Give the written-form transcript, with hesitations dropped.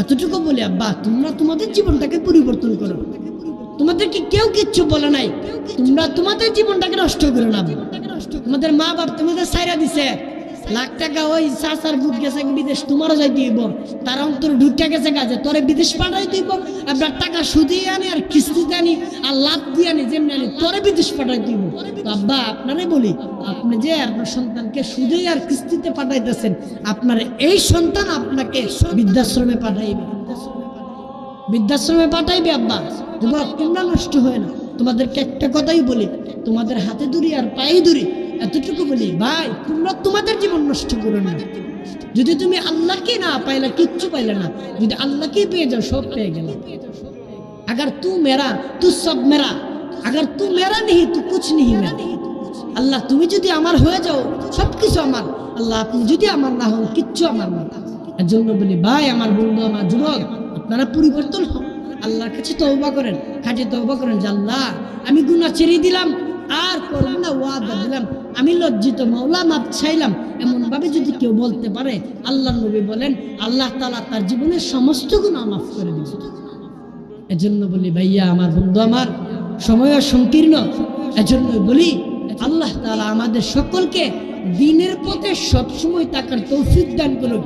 এতটুকু বলি, আব্বা তোমরা তোমাদের জীবনটাকে পরিবর্তন করো, তোমাদেরকে কেউ কিচ্ছু বলে নাই, তোমরা তোমাদের জীবনটাকে নষ্ট করো না। তোমাদের মা বাপ তোমাদের সাইরা দিছে, লাখ টাকা ওই চাচার বুট গেছে বিদেশ, তোমারও যাই দিব, তার অন্তর ঢুকে গেছে কাজে, তোরে বিদেশ পাঠাই দিব, আপনার টাকা সুদিয়ে আনি আর কিস্তিতে আনি আর লাভ দিয়ে আনি, যেমনি আনি তোরে বিদেশ পাঠাই দিব। তো আব্বা আপনারে বলি, আপনি যে আপনার সন্তানকে সুদে আর কিস্তিতে পাঠাইতেছেন, আপনার এই সন্তান আপনাকে বৃদ্ধাশ্রমে পাঠাইবে, বৃদ্ধাশ্রমে পাঠাইবে। আব্বা যুবক তোমরা নষ্ট হয় না, তোমাদেরকে একটা কথাই বলি, তোমাদের হাতে ধরি আর পায়ে ধরি, এতটুকু বলি ভাই তোমরা তোমাদের জীবন নষ্ট করো না। যদি তুমি আল্লাহকে না পাইলা কিচ্ছু পাইলে না, যদি আল্লাহকে পেয়ে যাও সব পেয়ে গেল। अगर तू मेरा तू सब मेरा, अगर तू मेरा नहीं तू कुछ नहीं मेरा। আল্লাহ তুমি যদি আমার হয়ে যাও সবকিছু আমার, আল্লাহ আপনি যদি আমার না হন কিচ্ছু আমার না। এর জন্য বলি ভাই আমার বন্ধু আমার যুবক, আপনারা পরিবর্তন হন, আল্লাহর কাছে তওবা করেন, খাঁটি তওবা করেন যে আল্লাহ আমি গুনাহ ছেড়ে দিলাম আর করব না, ওয়াদা দিলাম, আমি লজ্জিত মাওলা মাপ চাইলাম। এমন ভাবে যদি কেউ বলতে পারে, আল্লাহর নবী বলেন আল্লাহ তাআলা তার জীবনের সমস্ত গুনাহ মাফ করে দিবেন। এজন্য বলি ভাইয়া আমার বন্ধু আমার, সময় সংকীর্ণ, এজন্য বলি আল্লাহ তাআলা আমাদের সকলকে দ্বীনের পথে সবসময় থাকার তৌফিক দান করুন।